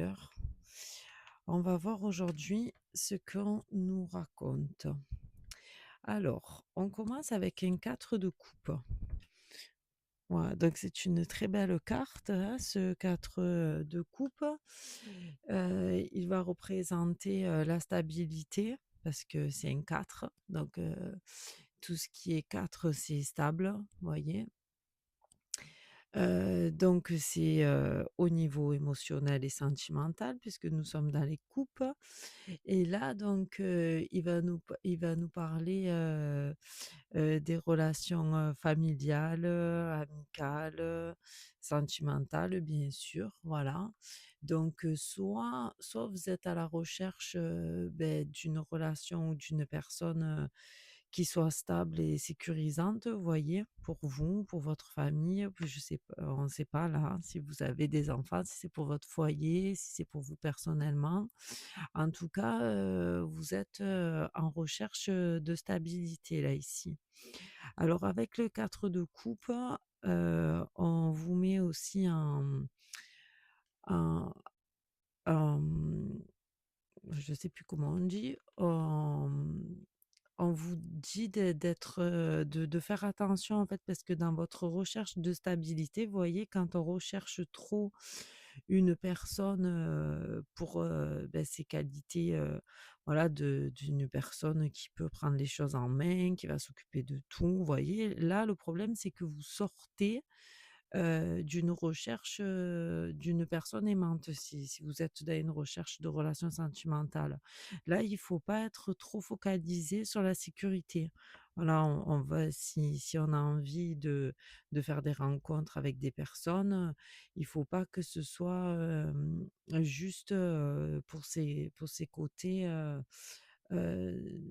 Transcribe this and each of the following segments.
l'intérieur. On va voir aujourd'hui ce qu'on nous raconte. Alors, on commence avec un 4 de coupe. Voilà, donc c'est une très belle carte, hein, ce 4 de coupe. Il va représenter la stabilité parce que c'est un 4. Donc, tout ce qui est 4, c'est stable, vous voyez. Donc c'est, au niveau émotionnel et sentimental puisque nous sommes dans les coupes et là donc, il va nous parler, des relations, familiales, amicales, sentimentales bien sûr, voilà. Donc, soit vous êtes à la recherche, d'une relation ou d'une personne, qui soit stable et sécurisante, vous voyez? Pour vous, pour votre famille, puis je sais pas, on ne sait pas là, hein, si vous avez des enfants, si c'est pour votre foyer, si c'est pour vous personnellement. En tout cas, vous êtes, en recherche, de stabilité là, ici. Alors avec le 4 de coupe, on vous met aussi en en, je sais plus comment on dit, on vous dit d'être, de faire attention en fait parce que dans votre recherche de stabilité, vous voyez, quand on recherche trop une personne, pour, ses qualités, voilà, d'une personne qui peut prendre les choses en main, qui va s'occuper de tout, vous voyez? Là, le problème, c'est que vous sortez d'une recherche, d'une personne aimante, si vous êtes dans une recherche de relation sentimentale. Là, il faut pas être trop focalisé sur la sécurité. Voilà, on va si on a envie de faire des rencontres avec des personnes, il faut pas que ce soit, juste, pour ces côtés,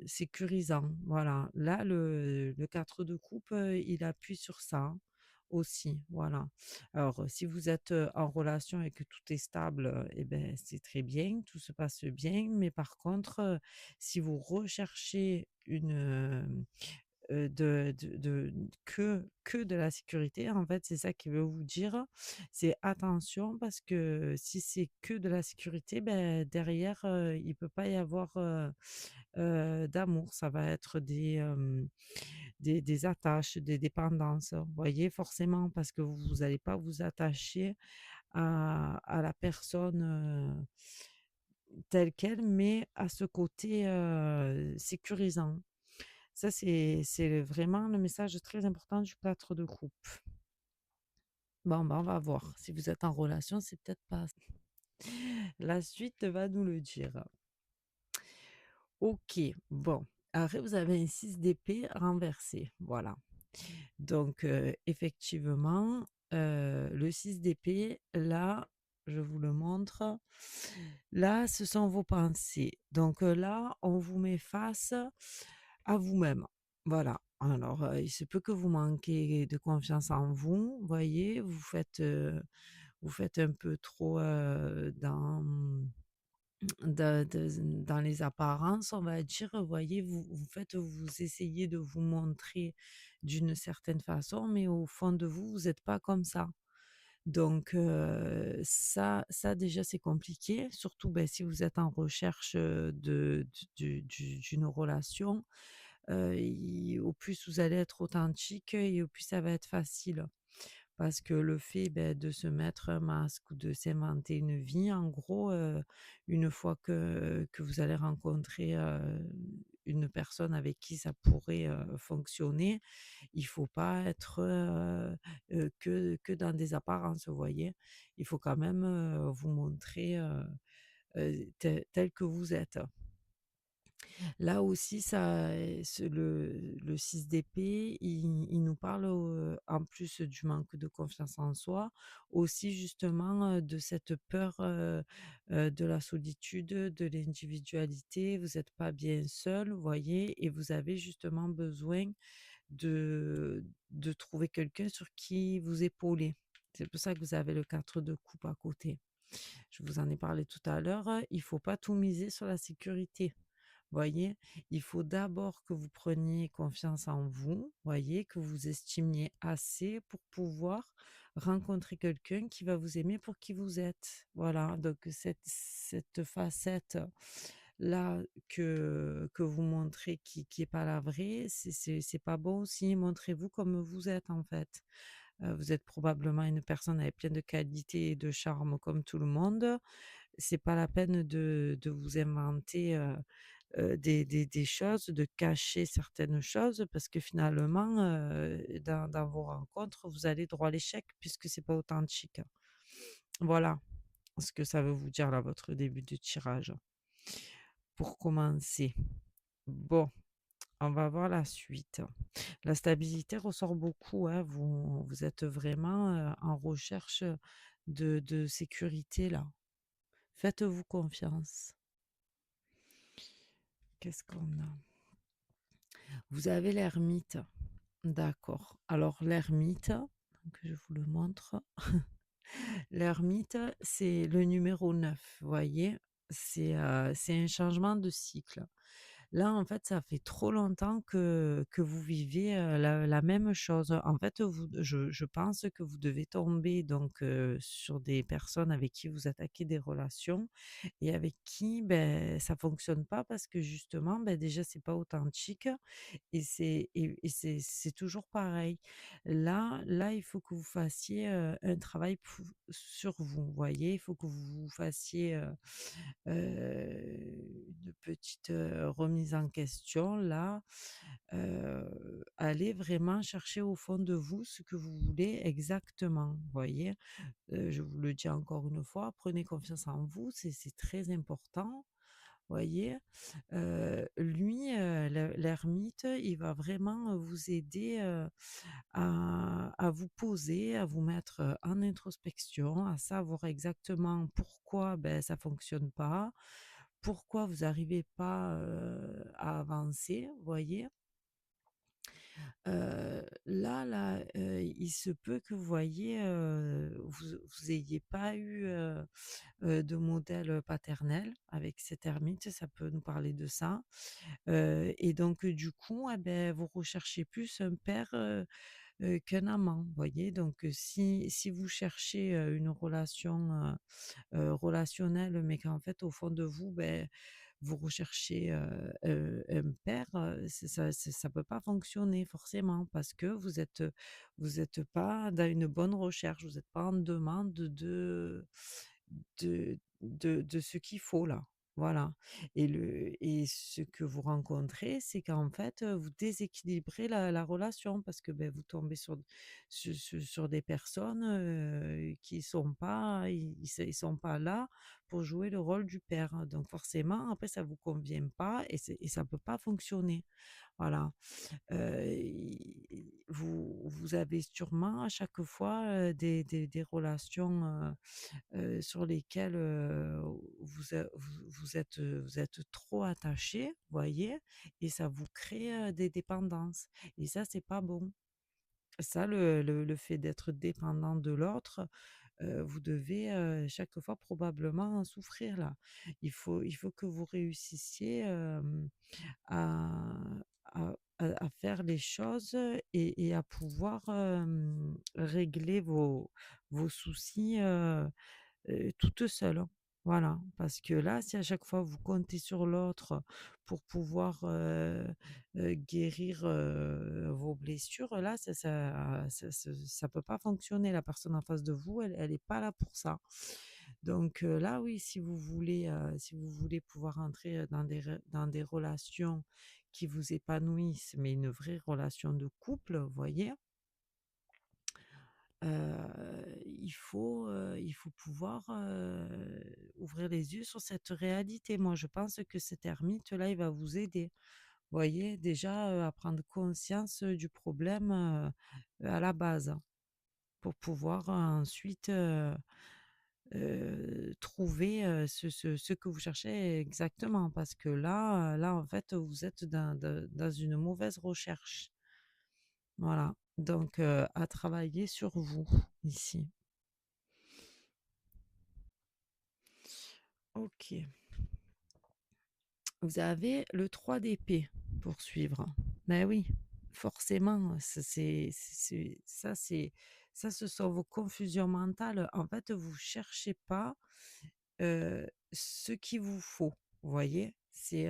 sécurisants. Voilà. Là, le 4 de coupe, il appuie sur ça aussi, voilà. Alors, si vous êtes, en relation et que tout est stable, et ben, c'est très bien, tout se passe bien. Mais par contre, si vous recherchez que de la sécurité, en fait, c'est ça qu'il veut vous dire. C'est attention parce que si c'est que de la sécurité, ben, derrière, il peut pas y avoir, d'amour. Ça va être des attaches, des dépendances, vous voyez? Forcément, parce que vous allez pas vous attacher à la personne, telle quelle, mais à ce côté, sécurisant. Ça, c'est vraiment le message très important du 4 de coupe. Bon, ben, on va voir. Si vous êtes en relation, c'est peut-être pas la suite va nous le dire. OK, bon. Après, vous avez un 6 d'épée renversé, voilà. Donc, effectivement, le 6 d'épée, là, je vous le montre. Là, ce sont vos pensées. Donc, là, on vous met face à vous-même. Voilà. Alors, il se peut que vous manquiez de confiance en vous, voyez? Vous faites un peu trop, dans les apparences, on va dire, vous voyez, vous essayez de vous montrer d'une certaine façon, mais au fond de vous, vous n'êtes pas comme ça. Donc, ça déjà, c'est compliqué, surtout, si vous êtes en recherche, d'une relation, au plus vous allez être authentique et au plus ça va être facile. Parce que le fait, de se mettre un masque ou de s'inventer une vie, en gros, une fois que vous allez rencontrer, une personne avec qui ça pourrait, fonctionner, il faut pas être, que dans des apparences, vous voyez? Il faut quand même, vous montrer, tel que vous êtes. Là aussi, le 6 d'épée, il nous parle, en plus du manque de confiance en soi, aussi justement, de cette peur, de la solitude, de l'individualité. Vous n'êtes pas bien seul, vous voyez? Et vous avez justement besoin de trouver quelqu'un sur qui vous épauler. C'est pour ça que vous avez le 4 de coupe à côté. Je vous en ai parlé tout à l'heure, il faut pas tout miser sur la sécurité. Voyez? Il faut d'abord que vous preniez confiance en vous, voyez? Que vous estimiez assez pour pouvoir rencontrer quelqu'un qui va vous aimer pour qui vous êtes. Voilà, donc cette facette-là que vous montrez qui est pas la vraie, c'est pas bon aussi. Montrez-vous comme vous êtes, en fait. Vous êtes probablement une personne avec plein de qualités et de charme comme tout le monde. C'est pas la peine de vous inventer, des choses, de cacher certaines choses parce que finalement, dans vos rencontres, vous allez droit à l'échec puisque c'est pas authentique. Voilà ce que ça veut vous dire là, votre début de tirage. Pour commencer, bon, on va voir la suite. La stabilité ressort beaucoup, hein, vous êtes vraiment, en recherche, de sécurité là. Faites-vous confiance. Qu'est-ce qu'on a? Vous avez l'ermite. D'accord. Alors l'ermite, que je vous le montre. L'ermite, c'est le numéro 9. Vous voyez? C'est un changement de cycle. Là, en fait, ça fait trop longtemps que vous vivez, la même chose. En fait, je pense que vous devez tomber donc, sur des personnes avec qui vous attaquez des relations et avec qui, ben ça fonctionne pas parce que justement, ben déjà, c'est pas authentique et c'est toujours pareil. Là, il faut que vous fassiez, un travail sur vous, vous voyez? Il faut que vous fassiez, une petite, remise en question là. Allez vraiment chercher au fond de vous ce que vous voulez exactement, vous voyez? Je vous le dis encore une fois, prenez confiance en vous, c'est très important, voyez? Lui, l'ermite, il va vraiment vous aider, à vous poser, à vous mettre, en introspection, à savoir exactement pourquoi, ben ça fonctionne pas, pourquoi vous n'arrivez pas, à avancer, vous voyez? Il se peut que vous voyez, vous ayez pas eu, de modèle paternel avec cet ermite, ça peut nous parler de ça. Et donc, du coup, eh beh, vous recherchez plus un père, qu'un amant, vous voyez? Donc, si vous cherchez, une relation, relationnelle, mais qu'en fait, au fond de vous, beh, vous recherchez, un père, ça peut pas fonctionner forcément parce que vous êtes pas dans une bonne recherche, vous êtes pas en demande de ce qu'il faut là. Voilà et ce que vous rencontrez, c'est qu'en fait, vous déséquilibrez la relation parce que, beh, vous tombez sur des personnes, qui sont pas ils sont pas là pour jouer le rôle du père. Donc forcément, après ça vous convient pas et ça peut pas fonctionner. Voilà. Vous avez sûrement à chaque fois, des relations, sur lesquelles, vous êtes trop attaché, voyez? Et ça vous crée, des dépendances et ça, c'est pas bon. Ça, le fait d'être dépendant de l'autre, vous devez, chaque fois probablement en souffrir là. Il faut que vous réussissiez, à à faire les choses et à pouvoir, régler vos soucis, toute seule, hein. Voilà, parce que là, si à chaque fois vous comptez sur l'autre pour pouvoir, guérir, vos blessures, là, ça peut pas fonctionner. La personne en face de vous, elle est pas là pour ça. Donc là, oui, si vous voulez pouvoir entrer, dans des relations qui vous épanouissent, mais une vraie relation de couple, vous voyez? Il faut pouvoir, ouvrir les yeux sur cette réalité. Moi, je pense que cet ermite-là, il va vous aider. Vous voyez? Déjà, à prendre conscience, du problème, à la base, hein, pour pouvoir ensuite, trouver, ce que vous cherchez exactement. Parce que là, en fait, vous êtes dans une mauvaise recherche. Voilà, donc à travailler sur vous, ici. OK. Vous avez le 3 d'épée pour suivre. Mais oui, forcément, c'est ça, Ça, ce sont vos confusions mentales. En fait, vous cherchez pas, ce qu'il vous faut, vous voyez? C'est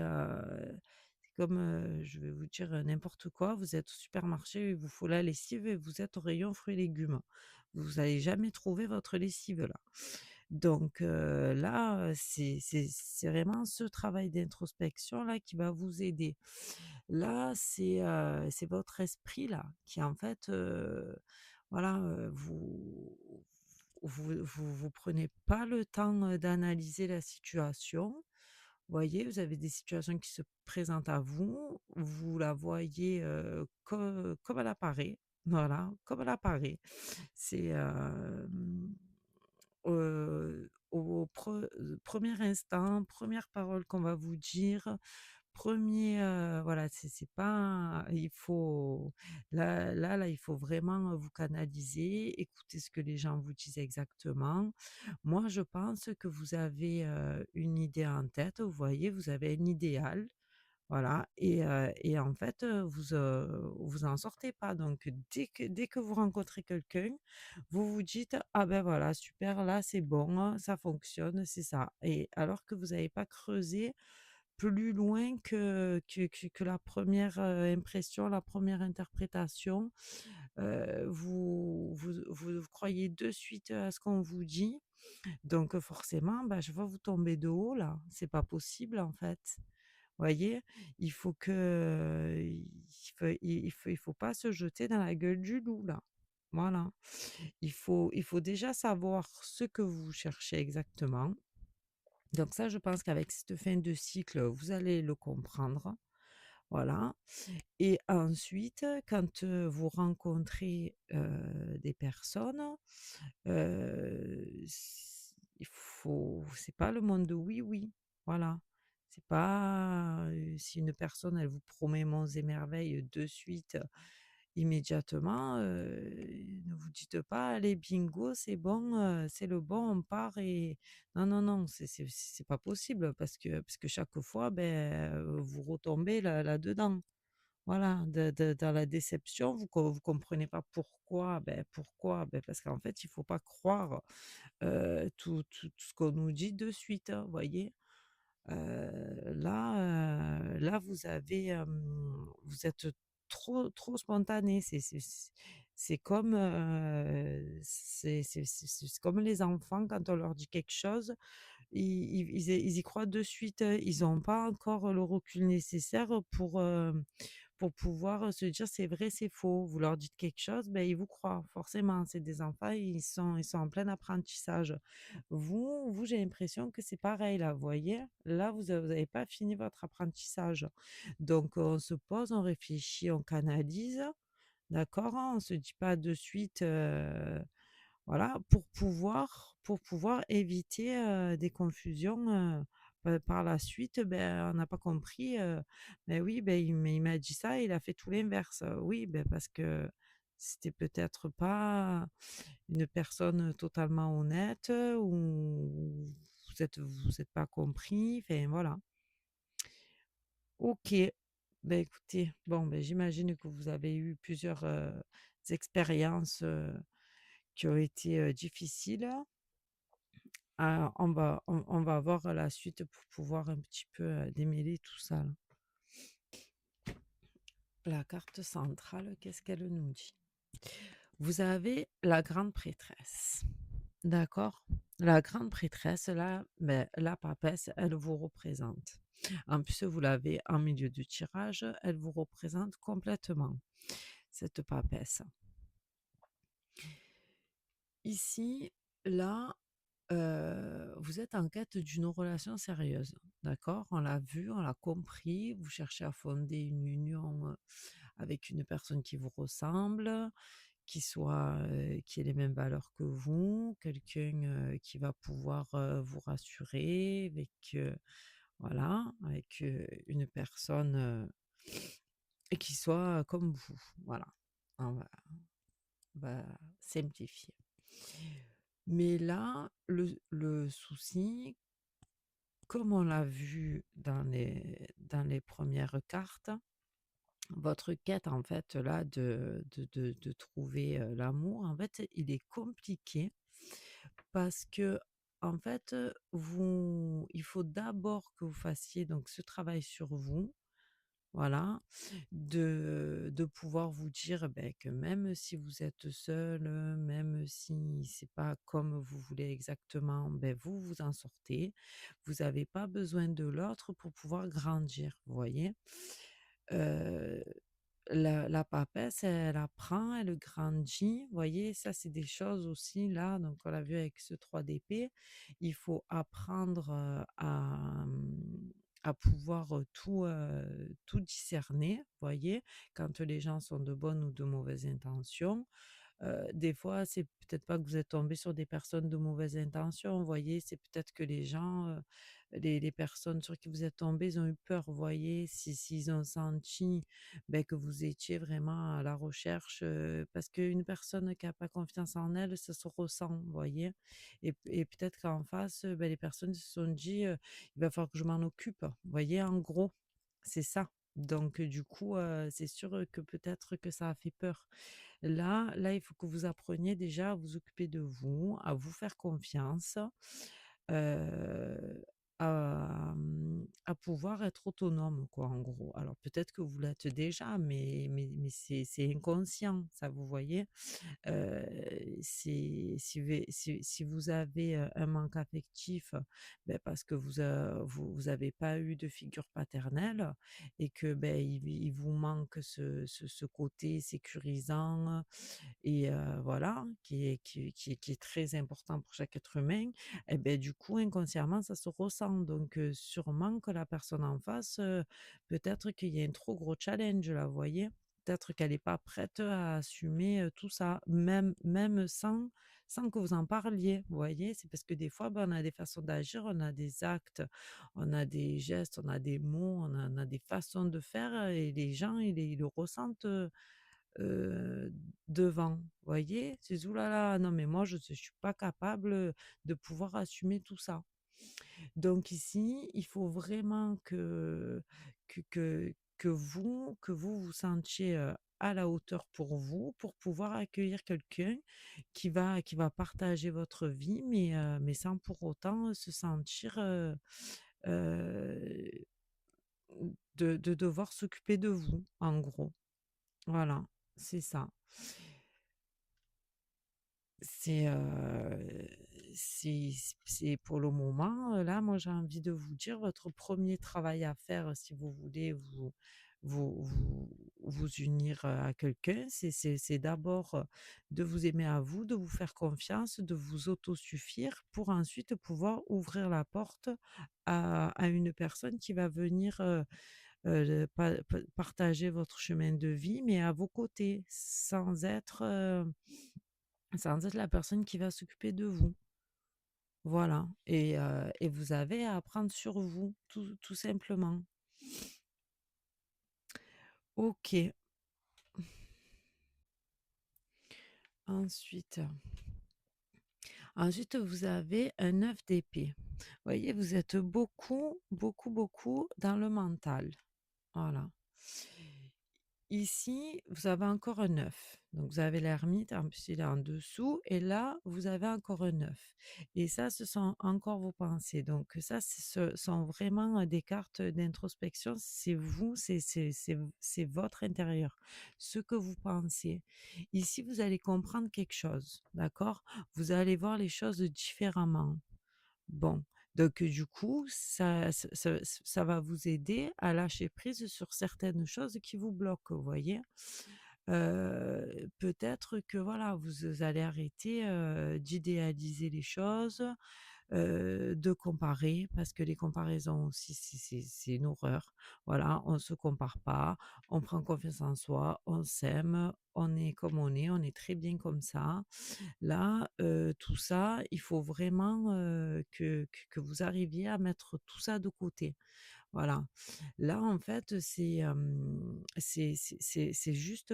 comme, je vais vous dire, n'importe quoi, vous êtes au supermarché, il vous faut la lessive et vous êtes au rayon fruits et légumes. Vous allez jamais trouver votre lessive là. Donc là, c'est vraiment ce travail d'introspection là qui va vous aider. Là, c'est votre esprit là qui en fait, voilà, vous prenez pas le temps, d'analyser la situation. Vous voyez, vous avez des situations qui se présentent à vous, vous la voyez, comme elle apparaît, voilà, comme elle apparaît. C'est, au 1 instant, première parole qu'on va vous dire, premier voilà, c'est pas il faut là, il faut vraiment, vous canaliser, écouter ce que les gens vous disent exactement. Moi, je pense que vous avez, une idée en tête, vous voyez, vous avez un idéal, voilà et en fait, vous en sortez pas donc dès que vous rencontrez quelqu'un, vous vous dites: «Ah ben voilà, super, là, c'est bon, ça fonctionne, c'est ça» et alors que vous n'avez pas creusé plus loin que la première re impression, la première interprétation. Vous croyez de suite à ce qu'on vous dit, donc forcément, bah, je vois vous tomber de haut là, c'est pas possible en fait. Voyez? Il faut que il faut pas se jeter dans la gueule du loup là. Voilà. Il faut déjà savoir ce que vous cherchez exactement. Donc ça, je pense qu'avec cette fin de cycle, vous allez le comprendre. Voilà et ensuite, quand, vous rencontrez, des personnes, c'est pas le monde de oui, oui. Voilà. C'est pas, si une personne, elle vous promet monts et merveilles de suite, immédiatement, ne vous dites pas: «Allez bingo, c'est bon, c'est le bon, on part» et non, non, non, c'est pas possible parce que chaque fois, ben, vous retombez là-dedans. Voilà, dans la déception, vous comprenez pas pourquoi. Pourquoi? Parce qu'en fait, il faut pas croire, tout ce qu'on nous dit de suite, hein, voyez? Là, vous êtes trop spontané. C'est comme, c'est comme les enfants quand on leur dit quelque chose, ils y croient de suite, ils ont pas encore le recul nécessaire pour pouvoir, se dire: «C'est vrai, c'est faux». Vous leur dites quelque chose, ben, ils vous croient, forcément. C'est des enfants, ils sont en plein apprentissage. Vous, j'ai l'impression que c'est pareil là, vous voyez? Là, vous avez pas fini votre apprentissage. Donc on se pose, on réfléchit, on canalise, d'accord? On se dit pas de suite, voilà, pour pouvoir éviter, des confusions, par la suite, on n'a pas compris, oui, il m'a dit ça, il a fait tout l'inverse. Oui, parce que c'était peut-être pas une personne totalement honnête, ou vous êtes pas compris, enfin voilà. OK. Écoutez, bon, j'imagine que vous avez eu plusieurs, expériences, qui ont été, difficiles. On va voir la suite pour pouvoir un petit peu, démêler tout ça là. La carte centrale, qu'est-ce qu'elle nous dit? Vous avez la grande prêtresse, d'accord? La grande prêtresse là, la papesse, elle vous représente. En plus, vous l'avez en milieu de tirage, elle vous représente complètement, cette papesse. Ici, là, vous êtes en quête d'une relation sérieuse, d'accord? On l'a vu, on l'a compris, vous cherchez à fonder une union, avec une personne qui vous ressemble, qui ait les mêmes valeurs que vous, quelqu'un, qui va pouvoir, vous rassurer avec, voilà, avec, une personne, qui soit comme vous, voilà. On va simplifier. Mais là, le souci, comme on l'a vu dans les premières cartes, votre quête en fait là de trouver, l'amour, en fait, il est compliqué parce que en fait, il faut d'abord que vous fassiez donc ce travail sur vous, voilà, de pouvoir vous dire, beh, que même si vous êtes seul, même si c'est pas comme vous voulez exactement, beh, vous vous en sortez. Vous avez pas besoin de l'autre pour pouvoir grandir, vous voyez? Heu la papesse, elle apprend, elle grandit, vous voyez? Ça, c'est des choses aussi là, donc on l'a vu avec ce 3 d'épée. Il faut apprendre, à pouvoir, tout discerner, vous voyez? Quand les gens sont de bonnes ou de mauvaises intentions. Des fois, c'est peut-être pas que vous êtes tombé sur des personnes de mauvaises intentions, vous voyez? C'est peut-être que les gens, les personnes sur qui vous êtes tombé, ils ont eu peur, vous voyez? S'ils ont senti, beh, que vous étiez vraiment à la recherche, parce qu'une personne qui a pas confiance en elle, ça se ressent, vous voyez? Et peut-être qu'en face, beh, les personnes se sont dit, «Il va falloir que je m'en occupe», vous voyez? En gros, c'est ça. Donc du coup, c'est sûr, que peut-être que ça a fait peur. Là, il faut que vous appreniez déjà à vous occuper de vous, à vous faire confiance, heu, à pouvoir être autonome quoi, en gros. Alors peut-être que vous l'êtes déjà, mais c'est inconscient, ça, vous voyez? C'est si vous avez, un manque affectif, beh, parce que vous avez pas eu de figure paternelle et que, beh, il vous manque ce côté sécurisant, et voilà, qui est très important pour chaque être humain, et beh, du coup, inconsciemment, ça se ressent. Donc sûrement que la personne en face, peut-être qu'il y a un trop gros challenge là, vous voyez? Peut-être qu'elle est pas prête à assumer, tout ça, même sans que vous en parliez, vous voyez? C'est parce que des fois, ben, on a des façons d'agir, on a des actes, on a des gestes, on a des mots, on a des façons de faire, et les gens, ils le ressentent, heu, devant, vous voyez? C'est: «Ouh là là, non mais moi je suis pas capable, de pouvoir assumer tout ça». Donc ici, il faut vraiment que vous vous sentiez, à la hauteur pour vous, pour pouvoir accueillir quelqu'un qui va partager votre vie, mais sans pour autant se sentir, heu, de devoir s'occuper de vous, en gros. Voilà, c'est ça. C'est, c'est pour le moment, là, moi, j'ai envie de vous dire, votre premier travail à faire, si vous voulez vous unir, à quelqu'un, c'est d'abord, de vous aimer à vous, de vous faire confiance, de vous autosuffire pour ensuite pouvoir ouvrir la porte à une personne qui va venir, partager votre chemin de vie, mais à vos côtés, sans être la personne qui va s'occuper de vous. Voilà, et vous avez à apprendre sur vous, tout simplement. OK. Ensuite ensuite vous avez un 9 d'épée. Vous voyez, vous êtes beaucoup, beaucoup, beaucoup dans le mental. Voilà. Ici, vous avez encore un 9. Donc vous avez l'ermite, en plus il est en dessous, et là, vous avez encore un 9. Et ça, ce sont encore vos pensées. Donc ça, ce sont vraiment, des cartes d'introspection. C'est vous, c'est votre intérieur, ce que vous pensez. Ici, vous allez comprendre quelque chose, d'accord? Vous allez voir les choses différemment. Bon, donc du coup, ça va vous aider à lâcher prise sur certaines choses qui vous bloquent, vous voyez? Peut-être que voilà, vous allez arrêter, d'idéaliser les choses, de comparer, parce que les comparaisons aussi, c'est une horreur. Voilà, on se compare pas, on prend confiance en soi, on s'aime, on est comme on est très bien comme ça. Là, tout ça, il faut vraiment, que vous arriviez à mettre tout ça de côté. Voilà. Là, en fait, c'est juste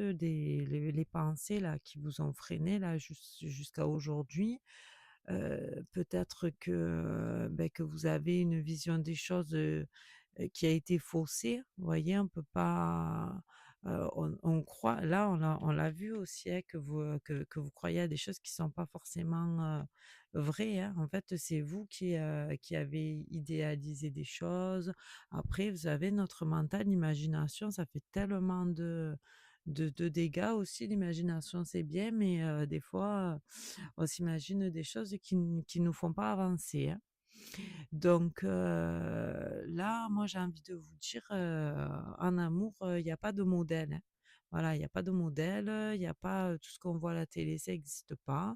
les pensées là qui vous ont freiné là jusqu'à aujourd'hui. Peut-être que, beh, que vous avez une vision des choses, qui a été faussée. Vous voyez? On peut pas, on croit là, on l'a vu aussi, hein, que vous croyez à des choses qui sont pas forcément, vraies, hein. En fait, c'est vous qui avez idéalisé des choses. Après, vous savez, notre mental, l'imagination, ça fait tellement de dégâts aussi. L'imagination, c'est bien, mais des fois, on s'imagine des choses qui nous font pas avancer, hein. Donc là, moi, j'ai envie de vous dire, en amour, il y a pas de modèle, hein. Voilà, il y a pas de modèle, il y a pas, tout ce qu'on voit à la télé, ça existe pas.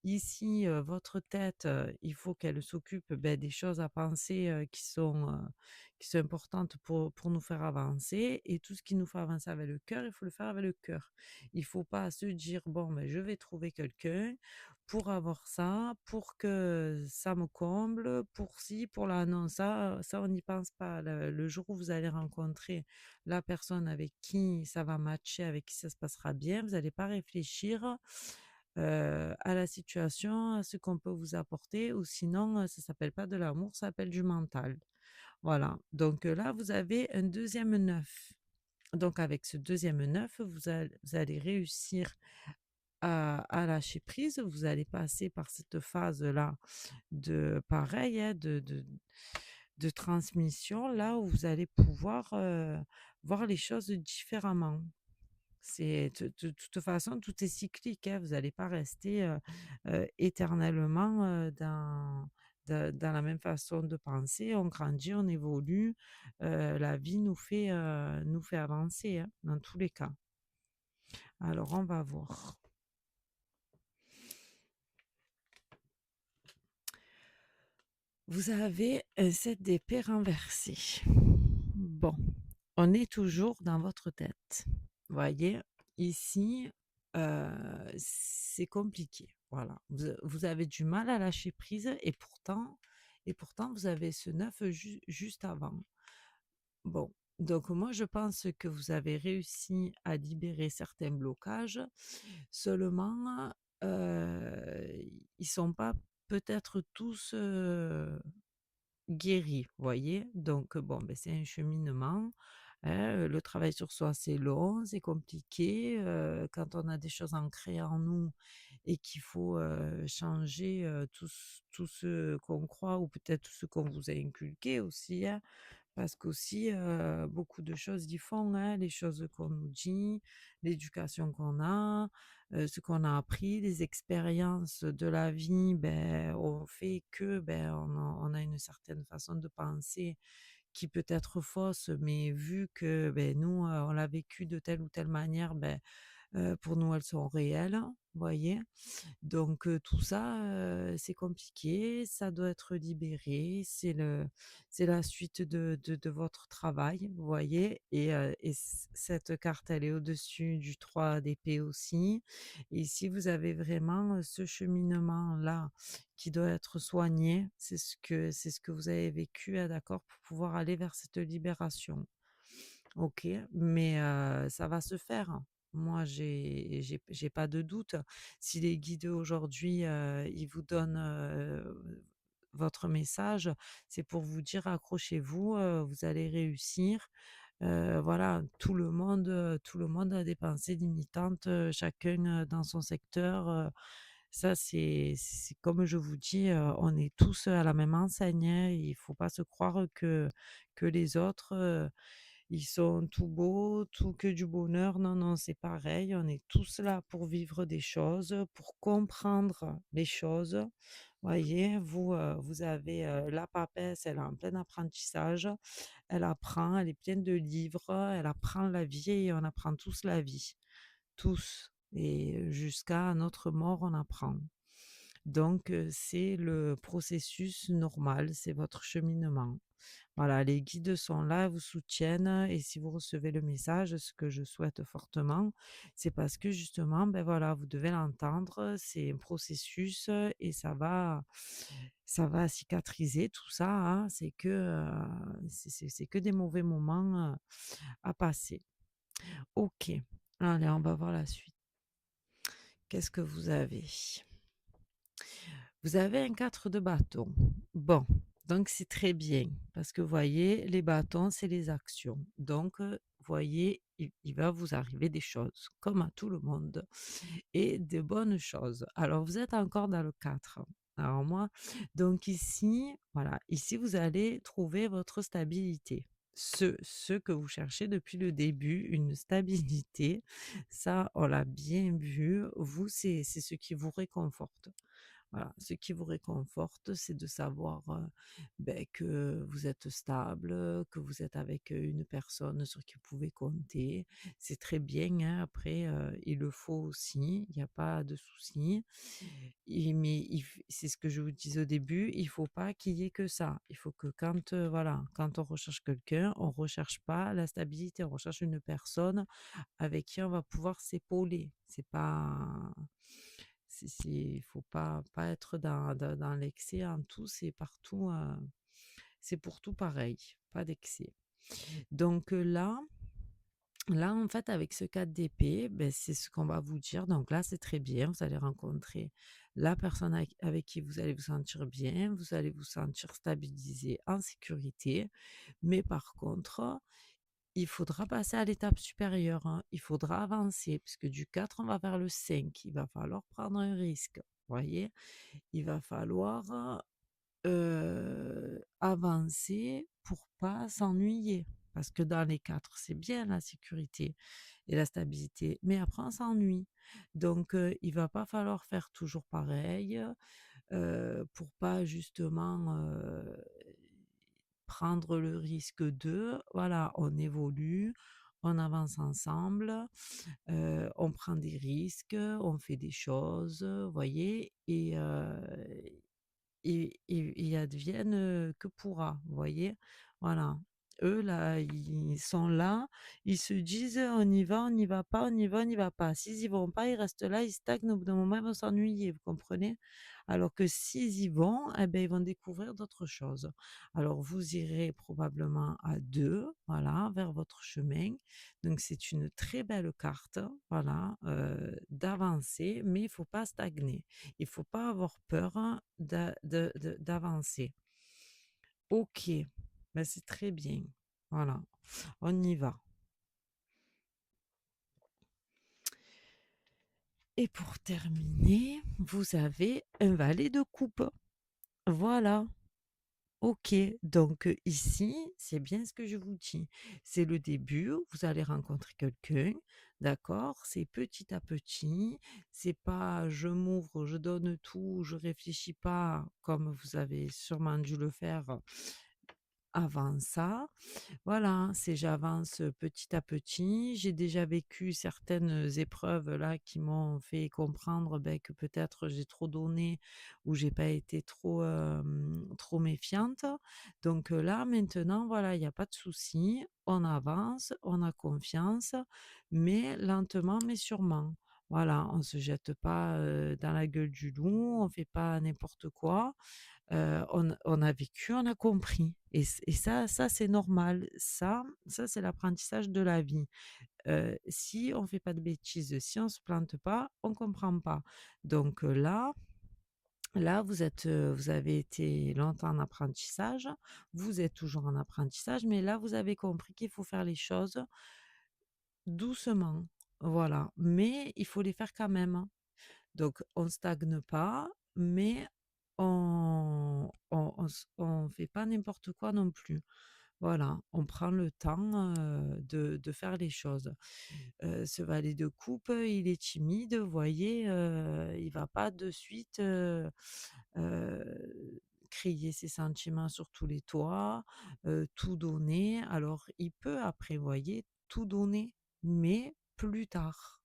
Ici, votre tête, il faut qu'elle s'occupe, des choses à penser, qui sont importantes pour nous faire avancer, et tout ce qui nous fait avancer avec le cœur, il faut le faire avec le cœur. Il faut pas se dire: «Bon, je vais trouver quelqu'un pour avoir ça, pour que ça me comble, pour ci, pour là». Non, ça on n'y pense pas. Le jour où vous allez rencontrer la personne avec qui ça va matcher, avec qui ça se passera bien, vous allez pas réfléchir, à la situation, à ce qu'on peut vous apporter, ou sinon, ça s'appelle pas de l'amour, ça s'appelle du mental. Voilà, donc là, vous avez un deuxième neuf. Donc avec ce deuxième neuf, vous allez réussir à lâcher prise. Vous allez passer par cette phase-là de pareil, hein, de transmission, là où vous allez pouvoir, voir les choses différemment. C'est de toute façon, tout est cyclique, hein. Vous allez pas rester, éternellement, dans la même façon de penser. On grandit, on évolue, la vie nous fait avancer, hein, dans tous les cas. Alors on va voir. Vous avez un 7 d'épée renversé. Bon, on est toujours dans votre tête. Voyez? Ici, c'est compliqué. Voilà. Vous avez du mal à lâcher prise, et pourtant vous avez ce 9 juste avant. Bon, donc moi je pense que vous avez réussi à libérer certains blocages. Seulement, ils sont pas peut-être tous, guéris, vous voyez? Donc bon, c'est un cheminement, hein, le travail sur soi, c'est long, c'est compliqué, quand on a des choses ancrées en nous et qu'il faut, changer, tout ce qu'on croit, ou peut-être tout ce qu'on vous a inculqué aussi, hein. Parce qu'aussi, beaucoup de choses y font, hein, les choses qu'on nous dit, l'éducation qu'on a, ce qu'on a appris, les expériences de la vie, ont fait que, on a une certaine façon de penser qui peut être fausse, mais vu que, nous, on l'a vécu de telle ou telle manière, pour nous, elles sont réelles, vous voyez? Donc tout ça, c'est compliqué, ça doit être libéré, c'est la suite de votre travail, vous voyez? Et cette carte, elle est au-dessus du 3 d'épée aussi. Et ici, vous avez vraiment, ce cheminement-là qui doit être soigné. C'est ce que vous avez vécu, d'accord? Pour pouvoir aller vers cette libération. OK, mais ça va se faire, hein. Moi, j'ai pas de doute. Si les guides aujourd'hui, ils vous donnent, votre message, c'est pour vous dire: «Accrochez-vous, vous allez réussir». Voilà, tout le monde a des pensées limitantes, chacun, dans son secteur, ça c'est comme je vous dis, on est tous à la même enseigne, hein. Il faut pas se croire que les autres, ils sont tout beaux, tout que du bonheur. Non, non, c'est pareil. On est tous là pour vivre des choses, pour comprendre les choses. Voyez, vous avez, la papesse, elle est en plein apprentissage. Elle apprend, elle est pleine de livres, elle apprend la vie, et on apprend tous la vie. Tous. Et jusqu'à notre mort, on apprend. Donc, c'est le processus normal, c'est votre cheminement. Voilà, les guides sont là, vous soutiennent, et si vous recevez le message, ce que je souhaite fortement, c'est parce que justement, voilà, vous devez l'entendre, c'est un processus, et ça va cicatriser tout ça, hein. C'est que, c'est que des mauvais moments, à passer. OK. Allez, on va voir la suite. Qu'est-ce que vous avez? Vous avez un 4 de bâton. Bon. Donc c'est très bien parce que voyez, les bâtons, c'est les actions. Donc, voyez, il va vous arriver des choses comme à tout le monde et de bonnes choses. Alors vous êtes encore dans le 4. Alors moi donc ici, voilà, ici vous allez trouver votre stabilité. Ce que vous cherchez depuis le début, une stabilité, ça on l'a bien vu. Vous, c'est ce qui vous réconforte. Voilà, ce qui vous réconforte, c'est de savoir, que vous êtes stable, que vous êtes avec, une personne sur qui vous pouvez compter. C'est très bien, hein, après, il le faut aussi, il y a pas de souci. Mais c'est ce que je vous disais au début, il faut pas qu'il y ait que ça. Il faut que quand, voilà, quand on recherche quelqu'un, on recherche pas la stabilité, on recherche une personne avec qui on va pouvoir s'épauler. C'est pas il faut pas être dans l'excès en tout, c'est partout, c'est pour tout pareil, pas d'excès. Donc, là, en fait, avec ce 4 d'épée, beh, c'est ce qu'on va vous dire. Donc là, c'est très bien, vous allez rencontrer la personne avec qui vous allez vous sentir bien, vous allez vous sentir stabilisé, en sécurité. Mais par contre, il faudra passer à l'étape supérieure, hein. Il faudra avancer puisque du 4 on va vers le 5. Il va falloir prendre un risque, voyez? Il va falloir, avancer pour pas s'ennuyer. Parce que dans les 4 c'est bien la sécurité et la stabilité, mais après on s'ennuie. Donc, il va pas falloir faire toujours pareil, pour pas justement, prendre le risque de, voilà, on évolue, on avance ensemble, on prend des risques, on fait des choses, voyez? Et advienne, que pourra, vous voyez? Voilà. Eux, là, ils sont là, ils se disent: «On y va, on n'y va pas, on y va, on n'y va pas». S'ils y vont pas, ils restent là, ils stagnent, au bout d'un moment, ils vont s'ennuyer, vous comprenez? Alors que s'ils y vont, eh beh, ils vont découvrir d'autres choses. Alors vous irez probablement à 2, voilà, vers votre chemin. Donc c'est une très belle carte, voilà, d'avancer, mais il faut pas stagner. Il faut pas avoir peur, hein, d'avancer. OK, bah, c'est très bien. Voilà, on y va. Et pour terminer, vous avez un valet de coupe. Voilà. OK, donc ici, c'est bien ce que je vous dis. C'est le début, vous allez rencontrer quelqu'un, d'accord? C'est petit à petit, c'est pas je m'ouvre, je donne tout, je réfléchis pas comme vous avez sûrement dû le faire avant ça. Voilà, c'est j'avance, petit à petit. J'ai déjà vécu certaines épreuves là qui m'ont fait comprendre, beh, que peut-être j'ai trop donné ou j'ai pas été trop, trop méfiante. Donc, là maintenant, voilà, il y a pas de souci. On avance, on a confiance, mais lentement mais sûrement. Voilà, on se jette pas, dans la gueule du loup, on fait pas n'importe quoi. On a vécu, on a compris et ça c'est normal. Ça c'est l'apprentissage de la vie. Si on fait pas de bêtises, si on se plante pas, on comprend pas. Donc, là vous avez été longtemps en apprentissage, vous êtes toujours en apprentissage, mais là vous avez compris qu'il faut faire les choses doucement. Voilà, mais il faut les faire quand même. Donc on stagne pas, mais on fait pas n'importe quoi non plus. Voilà, on prend le temps, de faire les choses. Ce valet de coupe, il est timide, vous voyez, il va pas de suite, crier ses sentiments sur tous les toits, tout donner. Alors il peut après, vous voyez, tout donner, mais plus tard.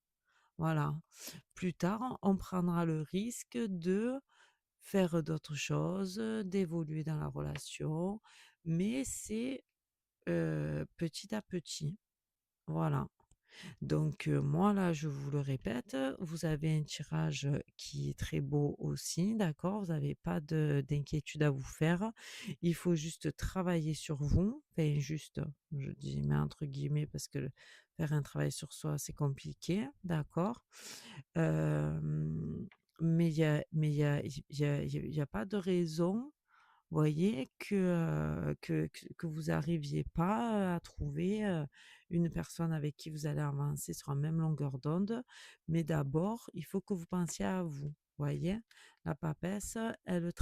Voilà. Plus tard, on prendra le risque de faire d'autres choses, d'évoluer dans la relation, mais c'est, petit à petit. Voilà. Donc, moi là, je vous le répète, vous avez un tirage, qui est très beau aussi, d'accord? Vous n'avez pas d'inquiétude à vous faire. Il faut juste travailler sur vous, enfin juste, je dis mais entre guillemets parce que faire un travail sur soi, c'est compliqué, d'accord? Hem, mais il y a pas de raison, voyez? Que vous arriviez pas à trouver, une personne avec qui vous allez avancer sur la même longueur d'onde. Mais d'abord, il faut que vous pensiez à vous, voyez? La papesse, elle